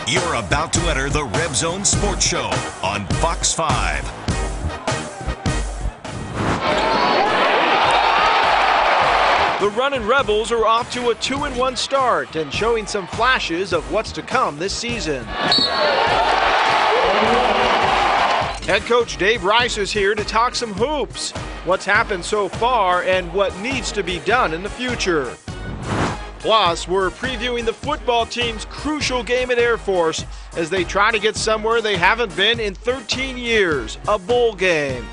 You're about to enter the Reb Zone Sports Show on Fox 5. The Runnin' Rebels are off to a 2-1 start and showing some flashes of what's to come this season. Head coach Dave Rice is here to talk some hoops, what's happened so far and what needs to be done in the future. Plus, we're previewing the football team's crucial game at Air Force as they try to get somewhere they haven't been in 13 years, a bowl game.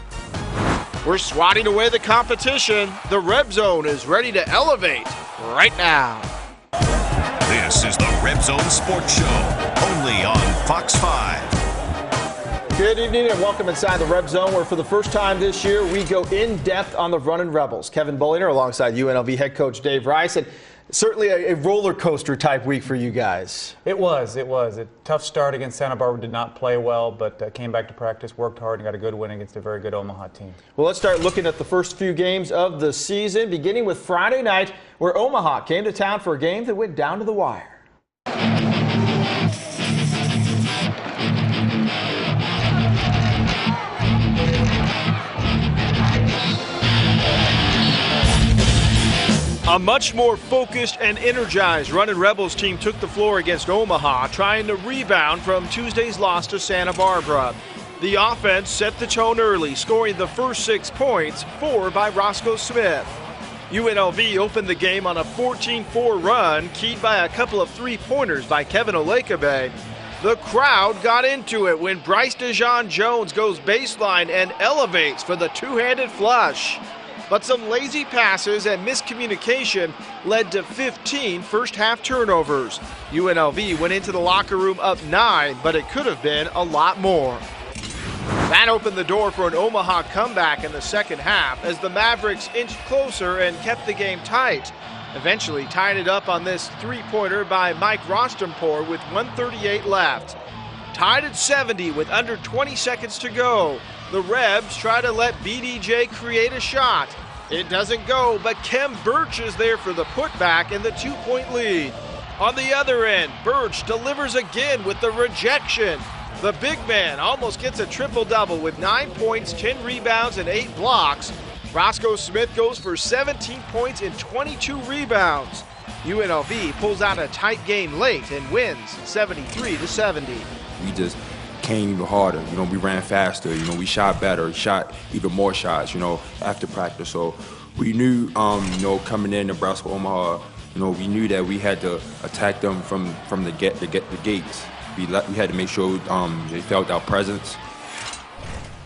We're swatting away the competition. The Reb Zone is ready to elevate right now. This is the Reb Zone Sports Show, only on Fox 5. Good evening and welcome inside the Reb Zone, where for the first time this year we go in depth on the Runnin' Rebels. Kevin Bulliner alongside UNLV head coach Dave Rice. And certainly a roller coaster type week for you guys. It was. A tough start against Santa Barbara. Did not play well, but came back to practice, worked hard, and got a good win against a very good Omaha team. Well, let's start looking at the first few games of the season, beginning with Friday night, where Omaha came to town for a game that went down to the wire. A much more focused and energized Runnin' Rebels team took the floor against Omaha, trying to rebound from Tuesday's loss to Santa Barbara. The offense set the tone early, scoring the first 6 points, 4 by Roscoe Smith. UNLV opened the game on a 14-4 run, keyed by a couple of three-pointers by Kevin Olekabe. The crowd got into it when Bryce DeJean Jones goes baseline and elevates for the two-handed flush. But some lazy passes and miscommunication led to 15 first-half turnovers. UNLV went into the locker room up 9, but it could have been a lot more. That opened the door for an Omaha comeback in the second half as the Mavericks inched closer and kept the game tight, eventually tying it up on this three-pointer by Mike Rostempour with 1:38 left. Tied at 70 with under 20 seconds to go. The Rebs try to let BDJ create a shot. It doesn't go, but Kem Birch is there for the putback and the 2-point lead. On the other end, Birch delivers again with the rejection. The big man almost gets a triple-double with 9 points, 10 rebounds, and 8 blocks. Roscoe Smith goes for 17 points and 22 rebounds. UNLV pulls out a tight game late and wins 73-70. We just came even harder. We ran faster. We shot better, shot even more shots, after practice. So we knew, coming in Nebraska, Omaha, we knew that we had to attack them from the gates. We had to make sure they felt our presence.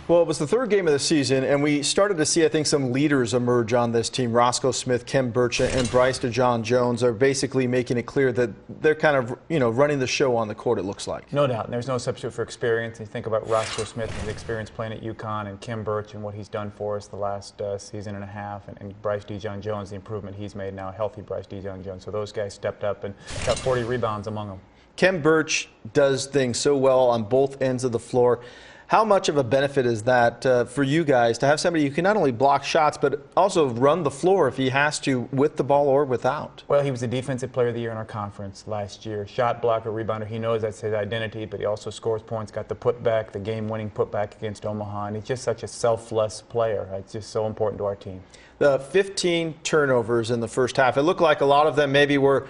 Well, it was the third game of the season, and we started to see, I think, some leaders emerge on this team. Roscoe Smith, Kem Birch, and Bryce DeJean Jones are basically making it clear that they're kind of, running the show on the court, it looks like. No doubt. And there's no substitute for experience. You think about Roscoe Smith, his experience playing at UConn, and Kem Birch and what he's done for us the last season and a half, and Bryce DeJean Jones, the improvement he's made now, healthy Bryce DeJean Jones. So those guys stepped up and got 40 rebounds among them. Kem Birch does things so well on both ends of the floor. How much of a benefit is that for you guys to have somebody who can not only block shots but also run the floor if he has to, with the ball or without? Well, he was the Defensive Player of the Year in our conference last year. Shot blocker, rebounder. He knows that's his identity, but he also scores points, got the putback, the game-winning putback against Omaha, and he's just such a selfless player. It's just so important to our team. The 15 turnovers in the first half, it looked like a lot of them maybe were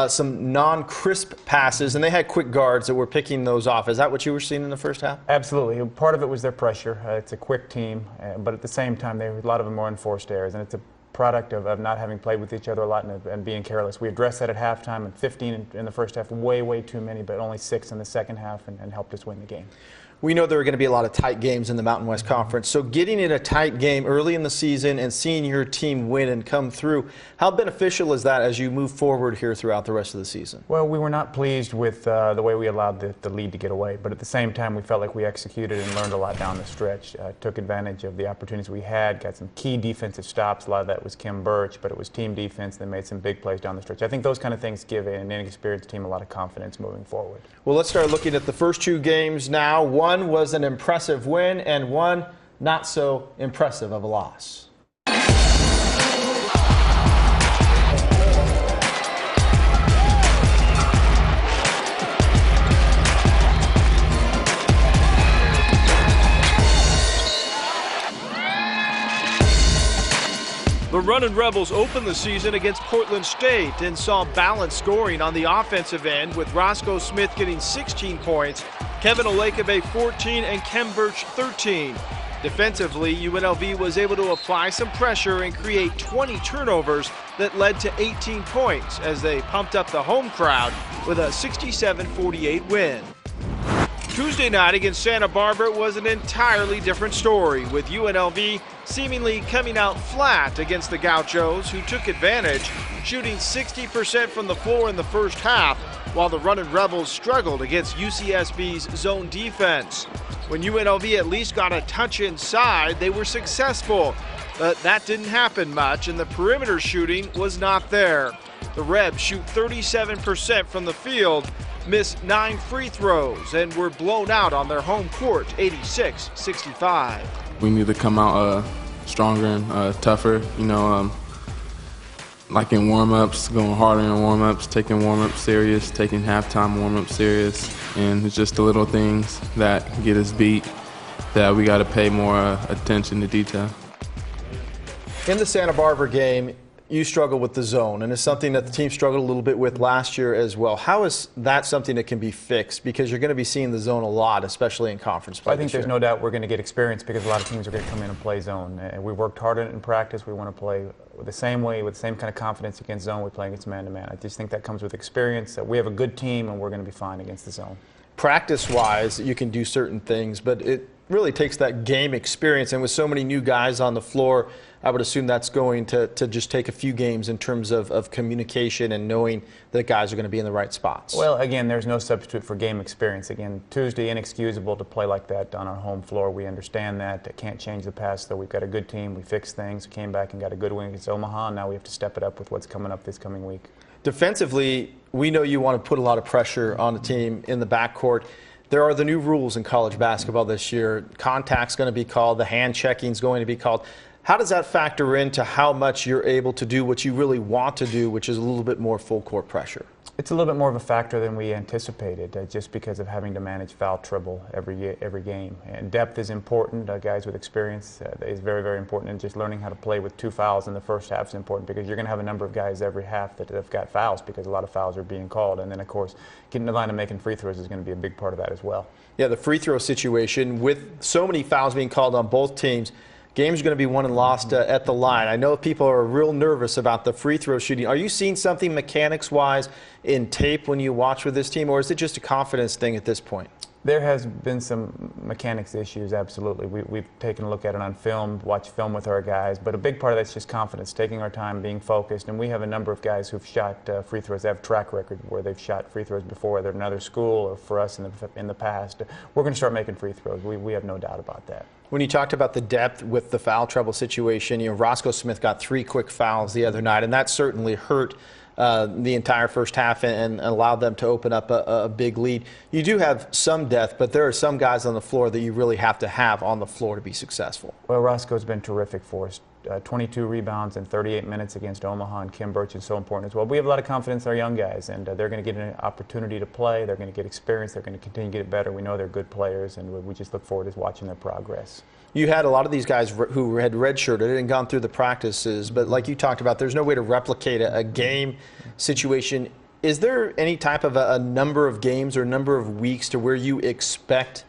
some non-crisp passes, and they had quick guards that were picking those off. Is that what you were seeing in the first half? Absolutely. Part of it was their pressure. It's a quick team, but at the same time, a lot of them were enforced errors, and it's a product of not having played with each other a lot and being careless. We addressed that at halftime, and 15 in the first half, way too many, but only 6 in the second half, and helped us win the game. We know there are going to be a lot of tight games in the Mountain West Conference, so getting in a tight game early in the season and seeing your team win and come through, how beneficial is that as you move forward here throughout the rest of the season? Well, we were not pleased with the way we allowed the lead to get away, but at the same time we felt like we executed and learned a lot down the stretch. Took advantage of the opportunities we had, got some key defensive stops. A lot of that was Kem Birch, but it was team defense that made some big plays down the stretch. I think those kind of things give an inexperienced team a lot of confidence moving forward. Well, let's start looking at the first 2 games now. One was an impressive win and one not so impressive of a loss. Runnin' Rebels opened the season against Portland State and saw balanced scoring on the offensive end, with Roscoe Smith getting 16 points, Kevin Olekabe 14, and Kem Birch 13. Defensively, UNLV was able to apply some pressure and create 20 turnovers that led to 18 points as they pumped up the home crowd with a 67-48 win. Tuesday night against Santa Barbara was an entirely different story, with UNLV seemingly coming out flat against the Gauchos, who took advantage, shooting 60% from the floor in the first half, while the Runnin' Rebels struggled against UCSB's zone defense. When UNLV at least got a touch inside, they were successful, but that didn't happen much, and the perimeter shooting was not there. The Rebs shoot 37% from the field, missed 9 free throws, and were blown out on their home court, 86-65. We need to come out stronger and tougher, like in warm-ups, going harder in warm-ups, taking warm-ups serious, taking halftime warm-ups serious, and it's just the little things that get us beat that we got to pay more attention to detail. In the Santa Barbara game, you struggle with the zone, and it's something that the team struggled a little bit with last year as well. How is that something that can be fixed? Because you're going to be seeing the zone a lot, especially in conference play. I think there's no doubt we're going to get experience because a lot of teams are going to come in and play zone. And we worked hard on it in practice. We want to play the same way, with the same kind of confidence against zone we play against man-to-man. I just think that comes with experience. We have a good team, and we're going to be fine against the zone. Practice-wise, you can do certain things, but it really takes that game experience, and with so many new guys on the floor, I would assume that's going to just take a few games in terms of communication and knowing that guys are going to be in the right spots. Well, again, there's no substitute for game experience. Again, Tuesday, inexcusable to play like that on our home floor. We understand that. It can't change the past, though. We've got a good team. We fixed things, came back and got a good win against Omaha. Now we have to step it up with what's coming up this coming week. Defensively, we know you want to put a lot of pressure on the team in the backcourt. There are the new rules in college basketball this year. Contact's going to be called. The hand checking is going to be called. How does that factor into how much you're able to do what you really want to do, which is a little bit more full court pressure? It's a little bit more of a factor than we anticipated, just because of having to manage foul trouble every game. And depth is important. Guys with experience is very, very important. And just learning how to play with 2 fouls in the first half is important, because you're going to have a number of guys every half that have got fouls, because a lot of fouls are being called. And then, of course, getting the line and making free throws is going to be a big part of that as well. Yeah, the free throw situation, with so many fouls being called on both teams, games are going to be won and lost at the line. I know people are real nervous about the free throw shooting. Are you seeing something mechanics-wise in tape when you watch with this team, or is it just a confidence thing at this point? There has been some mechanics issues, absolutely. We've taken a look at it on film, watched film with our guys, but a big part of that's just confidence, taking our time, being focused. And we have a number of guys who've shot free throws. They have a track record where they've shot free throws before, whether at another school or for us in the past. We're going to start making free throws. We have no doubt about that. When you talked about the depth with the foul trouble situation, Roscoe Smith got 3 quick fouls the other night, and that certainly hurt the entire first half and allowed them to open up a big lead. You do have some depth, but there are some guys on the floor that you really have to have on the floor to be successful. Well, Roscoe's been terrific for us. 22 rebounds in 38 minutes against Omaha, and Kem Birch is so important as well. We have a lot of confidence in our young guys, and they're going to get an opportunity to play. They're going to get experience. They're going to continue to get better. We know they're good players, and we just look forward to watching their progress. You had a lot of these guys who had redshirted and gone through the practices, but like you talked about, there's no way to replicate a game situation. Is there any type of a number of games or number of weeks to where you expect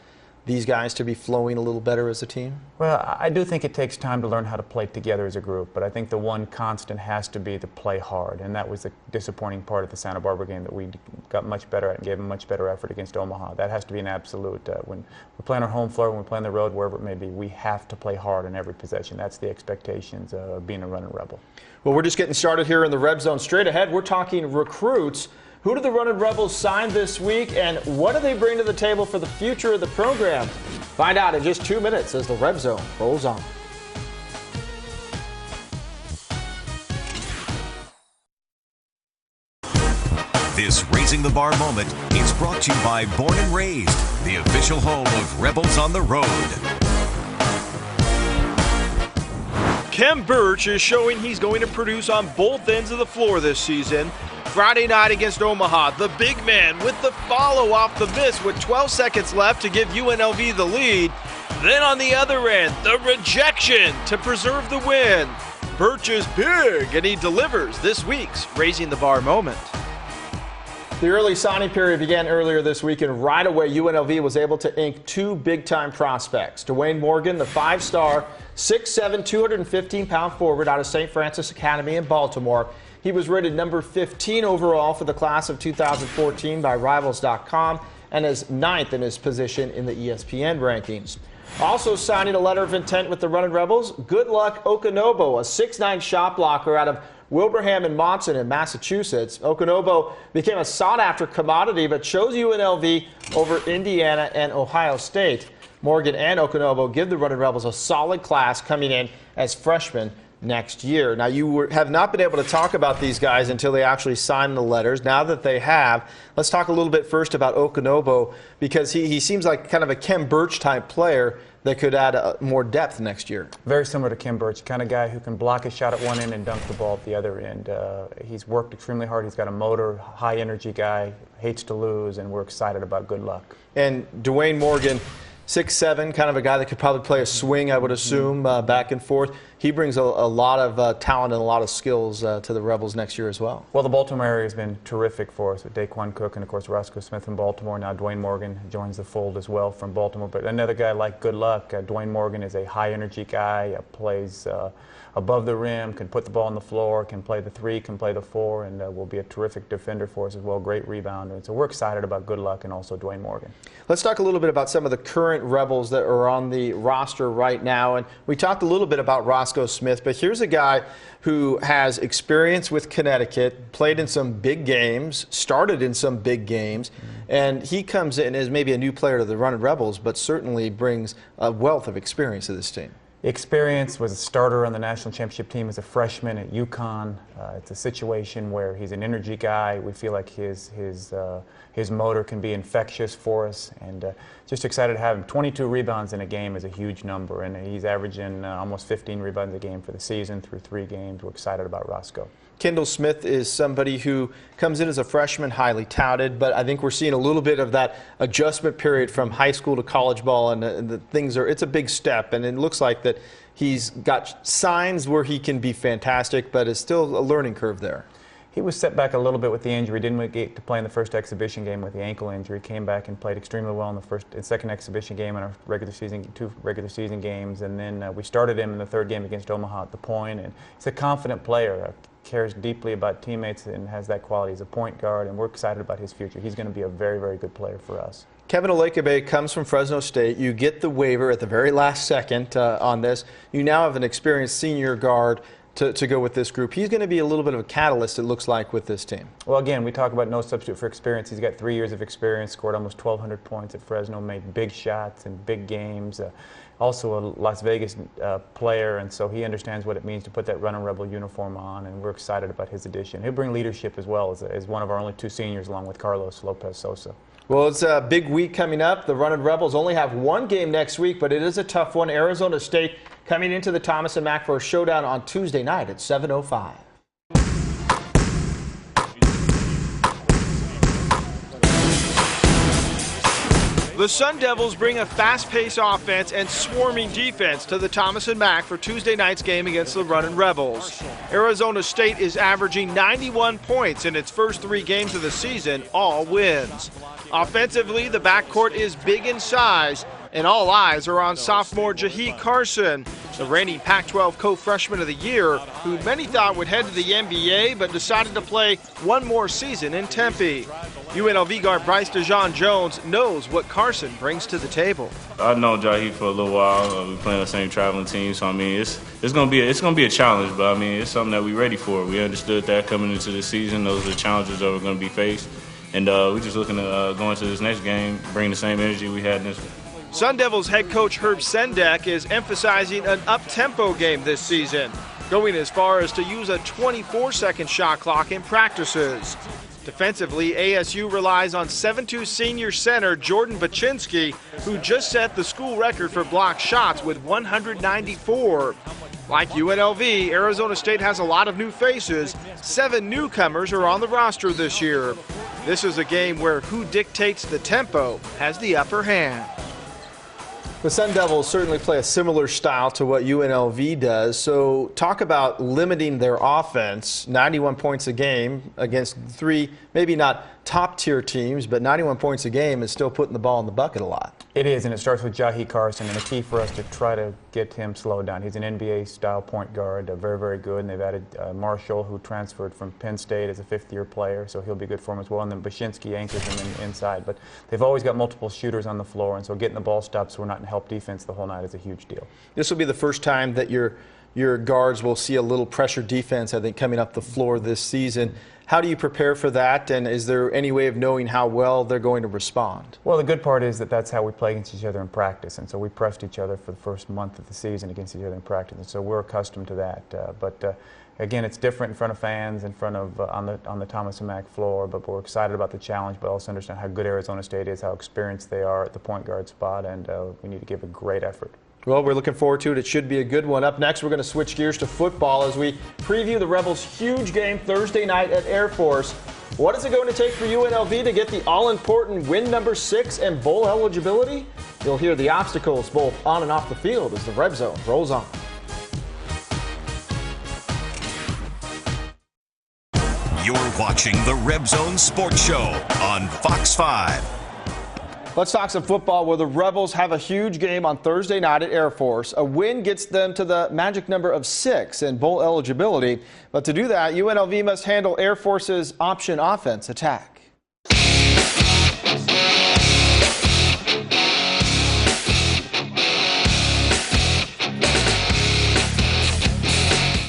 these guys to be flowing a little better as a team? Well, I do think it takes time to learn how to play together as a group, but I think the one constant has to be to play hard, and that was the disappointing part of the Santa Barbara game, that we got much better at and gave a much better effort against Omaha. That has to be an absolute. When we play on our home floor, when we play on the road, wherever it may be, we have to play hard in every possession. That's the expectations of being a running Rebel. Well, we're just getting started here in the Reb Zone. Straight ahead, we're talking recruits. Who do the Runnin' Rebels sign this week, and what do they bring to the table for the future of the program? Find out in just 2 minutes as the Reb Zone rolls on. This Raising the Bar moment is brought to you by Born and Raised, the official home of Rebels on the Road. Kem Birch is showing he's going to produce on both ends of the floor this season. Friday night against Omaha, the big man with the follow off the miss with 12 seconds left to give UNLV the lead. Then on the other end, the rejection to preserve the win. Birch is big, and he delivers this week's Raising the Bar moment. The early signing period began earlier this week, and right away UNLV was able to ink two big-time prospects. Dwayne Morgan, the five-star, 6'7", 215-pound forward out of St. Francis Academy in Baltimore. He was rated number 15 overall for the class of 2014 by Rivals.com and is 9th in his position in the ESPN rankings. Also signing a letter of intent with the Runnin' Rebels, Good Luck Okonobo, a 6'9" shot blocker out of Wilbraham and Monson in Massachusetts. Okonobo became a sought-after commodity but chose UNLV over Indiana and Ohio State. Morgan and Okonobo give the Runnin' Rebels a solid class coming in as freshmen next year. Now, you have not been able to talk about these guys until they actually sign the letters. Now that they have, let's talk a little bit first about Okonobo, because he seems like kind of a Kem Birch type player that could add more depth next year. Very similar to Kem Birch, kind of guy who can block a shot at one end and dunk the ball at the other end. He's worked extremely hard. He's got a motor, high energy guy, hates to lose, and we're excited about Good Luck. And Dwayne Morgan, 6'7", kind of a guy that could probably play a swing, I would assume, back and forth. He brings a lot of talent and a lot of skills to the Rebels next year as well. Well, the Baltimore area has been terrific for us with Daquan Cook and, of course, Roscoe Smith from Baltimore. Now Dwayne Morgan joins the fold as well from Baltimore. But another guy like Good Luck, Dwayne Morgan is a high-energy guy, plays above the rim, can put the ball on the floor, can play the three, can play the four, and will be a terrific defender for us as well, great rebounder. And so we're excited about Good Luck and also Dwayne Morgan. Let's talk a little bit about some of the current Rebels that are on the roster right now. And we talked a little bit about Roscoe Smith, but here's a guy who has experience with Connecticut, played in some big games, started in some big games, and he comes in as maybe a new player to the Runnin' Rebels, but certainly brings a wealth of experience to this team. Experience, was a starter on the national championship team as a freshman at UConn. It's a situation where he's an energy guy. We feel like his motor can be infectious for us, and just excited to have him. 22 rebounds in a game is a huge number, and he's averaging almost 15 rebounds a game for the season through 3 games. We're excited about Roscoe. Kendall Smith is somebody who comes in as a freshman, highly touted, but I think we're seeing a little bit of that adjustment period from high school to college ball, and it's a big step, and it looks like that he's got signs where he can be fantastic, but it's still a learning curve there. He was set back a little bit with the injury. Didn't get to play in the first exhibition game with the ankle injury. Came back and played extremely well in the first and second exhibition game in our two regular season games, and then we started him in the third game against Omaha at the point. And he's a confident player, cares deeply about teammates, and has that quality as a point guard. And we're excited about his future. He's going to be a very, very good player for us. Kevin Olekebe comes from Fresno State. You get the waiver at the very last second on this. You now have an experienced senior guard to go with this group. He's going to be a little bit of a catalyst, it looks like, with this team. Well, again, we talk about no substitute for experience. He's got 3 years of experience, scored almost 1,200 points at Fresno, made big shots in big games. Also a Las Vegas player, and so he understands what it means to put that Runnin' Rebel uniform on, and we're excited about his addition. He'll bring leadership as well as one of our only 2 seniors, along with Carlos Lopez Sosa. Well, it's a big week coming up. The Runnin' Rebels only have 1 game next week, but it is a tough one. Arizona State coming into the Thomas and Mack for a showdown on Tuesday night at 7:05. The Sun Devils bring a fast-paced offense and swarming defense to the Thomas and Mack for Tuesday night's game against the Runnin' Rebels. Arizona State is averaging 91 points in its first 3 games of the season, all wins. Offensively, the backcourt is big in size, and all eyes are on sophomore Jahi Carson, the reigning Pac-12 co-freshman of the year, who many thought would head to the NBA but decided to play 1 more season in Tempe. UNLV guard Bryce DeJean-Jones knows what Carson brings to the table. I've known Jahi for a little while. We play on the same traveling team, so I mean it's gonna be a challenge, but I mean it's something that we're ready for. We understood that coming into the season, those are the challenges that we're gonna be faced, and we're just looking to go into this next game, bring the same energy we had in this one. Sun Devils head coach Herb Sendek is emphasizing an up-tempo game this season, going as far as to use a 24-second shot clock in practices. Defensively, ASU relies on 7'2" senior center Jordan Baczynski, who just set the school record for blocked shots with 194. Like UNLV, Arizona State has a lot of new faces. 7 newcomers are on the roster this year. This is a game where who dictates the tempo has the upper hand. The Sun Devils certainly play a similar style to what UNLV does. So talk about limiting their offense. 91 points a game against three, maybe not top-tier teams, but 91 points a game is still putting the ball in the bucket a lot. It is, and it starts with Jahi Carson, and the key for us to try to get him slowed down. He's an NBA-style point guard, very, very good, and they've added Marshall, who transferred from Penn State as a fifth-year player, so he'll be good for him as well, and then Bashinsky anchors him inside. But they've always got multiple shooters on the floor, and so getting the ball stopped so we're not in help defense the whole night is a huge deal. This will be the first time that your guards will see a little pressure defense, I think, coming up the floor this season. How do you prepare for that, and is there any way of knowing how well they're going to respond? Well, the good part is that that's how we play against each other in practice, and so we pressed each other for the first month of the season against each other in practice, and so we're accustomed to that. But again, it's different in front of fans, in front of on the Thomas & Mack floor, but we're excited about the challenge, but also understand how good Arizona State is, how experienced they are at the point guard spot, and we need to give a great effort. Well, we're looking forward to it. It should be a good one. Up next, we're going to switch gears to football as we preview the Rebels' huge game Thursday night at Air Force. What is it going to take for UNLV to get the all-important win number 6 and bowl eligibility? You'll hear the obstacles both on and off the field as the Reb Zone rolls on. You're watching the Reb Zone Sports Show on Fox 5. Let's talk some football where the Rebels have a huge game on Thursday night at Air Force. A win gets them to the magic number of 6 in bowl eligibility. But to do that, UNLV must handle Air Force's option offense attack.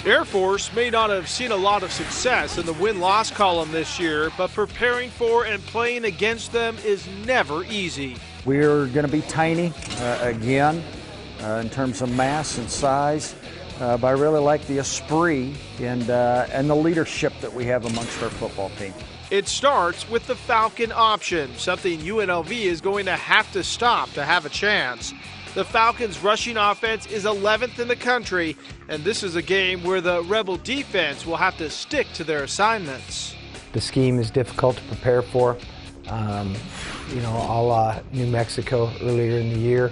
Air Force may not have seen a lot of success in the win-loss column this year, but preparing for and playing against them is never easy. We're going to be tiny again in terms of mass and size, but I really like the esprit and the leadership that we have amongst our football team. It starts with the Falcon option, something UNLV is going to have to stop to have a chance. The Falcons' rushing offense is 11th in the country, and this is a game where the Rebel defense will have to stick to their assignments. The scheme is difficult to prepare for. You know, a la New Mexico earlier in the year,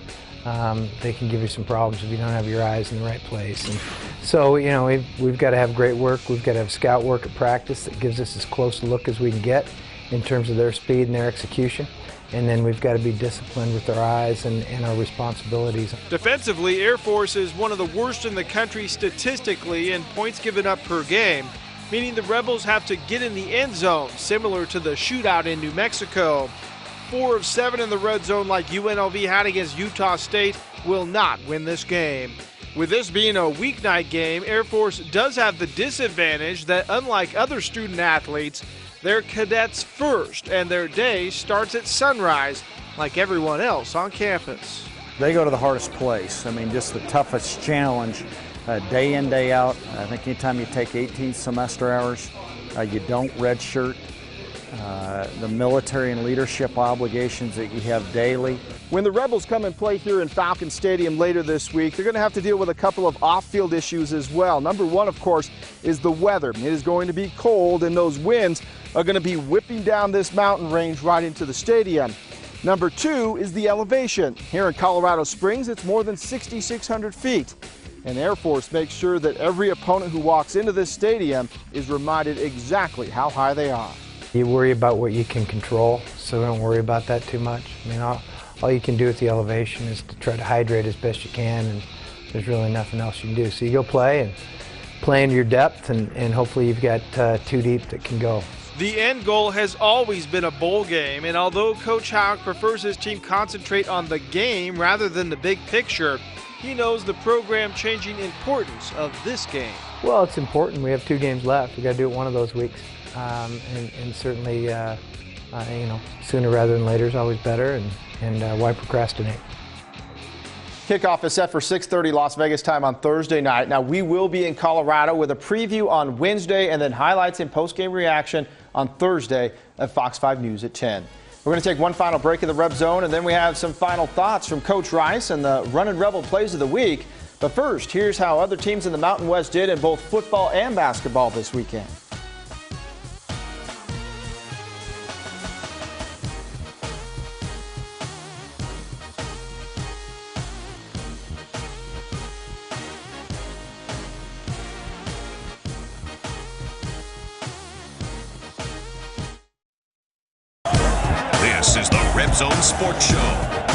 they can give you some problems if you don't have your eyes in the right place. And so, you know, we've got to have great work. We've got to have scout work at practice that gives us as close a look as we can get in terms of their speed and their execution. And then we've got to be disciplined with our eyes and our responsibilities. Defensively, Air Force is one of the worst in the country statistically in points given up per game, meaning the Rebels have to get in the end zone, similar to the shootout in New Mexico. 4 of 7 in the red zone like UNLV had against Utah State will not win this game. With this being a weeknight game, Air Force does have the disadvantage that, unlike other student athletes, they're cadets first, and their day starts at sunrise, like everyone else on campus. They go to the hardest place. I mean, just the toughest challenge, day in, day out. I think anytime you take 18 semester hours, you don't redshirt. The military and leadership obligations that you have daily. When the Rebels come and play here in Falcon Stadium later this week, they're going to have to deal with a couple of off-field issues as well. Number one, of course, is the weather. It is going to be cold, and those winds are going to be whipping down this mountain range right into the stadium. Number two is the elevation. Here in Colorado Springs, it's more than 6,600 feet. And Air Force makes sure that every opponent who walks into this stadium is reminded exactly how high they are. You worry about what you can control, so don't worry about that too much. I mean, all you can do with the elevation is to try to hydrate as best you can, and there's really nothing else you can do. So you go play and play into your depth, and hopefully you've got 2 deep that can go. The end goal has always been a bowl game, and although Coach Houck prefers his team concentrate on the game rather than the big picture, he knows the program-changing importance of this game. Well, it's important. We have 2 games left. We've got to do it one of those weeks. And certainly, you know, sooner rather than later is always better, and why procrastinate? Kickoff is set for 6:30 Las Vegas time on Thursday night. Now, we will be in Colorado with a preview on Wednesday and then highlights and post-game reaction on Thursday at Fox 5 News at 10. We're going to take one final break in the Reb Zone, and then we have some final thoughts from Coach Rice and the Runnin' Rebel Plays of the Week. But first, here's how other teams in the Mountain West did in both football and basketball this weekend. is the Reb Zone Sports Show,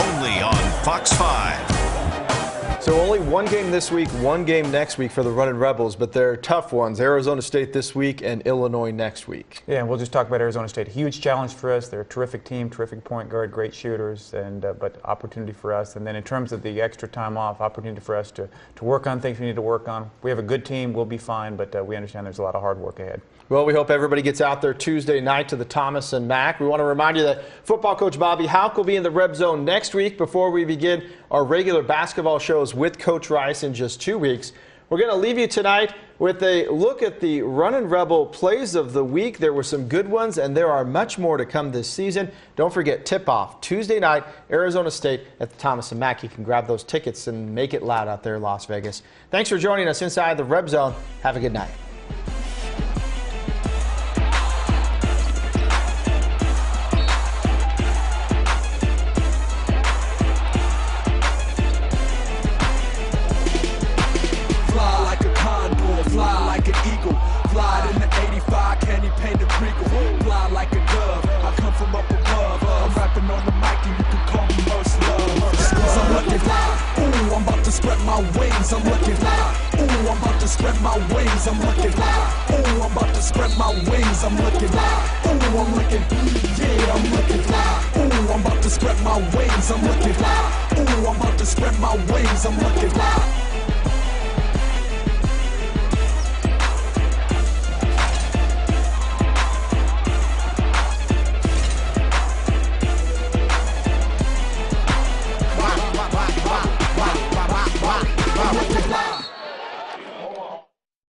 only on Fox 5. So only one game this week, one game next week for the Running Rebels, but they're tough ones. Arizona State this week and Illinois next week. Yeah, and we'll just talk about Arizona State. Huge challenge for us. They're a terrific team, terrific point guard, great shooters, and but opportunity for us. And then in terms of the extra time off, opportunity for us to work on things we need to work on. We have a good team. We'll be fine, but we understand there's a lot of hard work ahead. Well, we hope everybody gets out there Tuesday night to the Thomas and Mack. We want to remind you that football coach Bobby Houck will be in the Reb Zone next week before we begin our regular basketball shows with Coach Rice in just 2 weeks. We're going to leave you tonight with a look at the Runnin' Rebel plays of the week. There were some good ones, and there are much more to come this season. Don't forget, tip-off Tuesday night, Arizona State at the Thomas and Mack. You can grab those tickets and make it loud out there in Las Vegas. Thanks for joining us inside the Reb Zone. Have a good night. Fly in the 85, candy painted regal. Fly like a dove, I come from up above. I'm rapping on the mic and you can call me Most Love. I'm looking fly, ooh, I'm about to spread my wings. I'm looking fly, ooh, I'm about to spread my wings. I'm looking fly, ooh, I'm about to spread my wings. I'm looking fly, ooh, I'm looking, yeah, I'm looking fly. Ooh, I'm about to spread my wings. I'm looking fly, ooh, I'm about to spread my wings. I'm looking fly.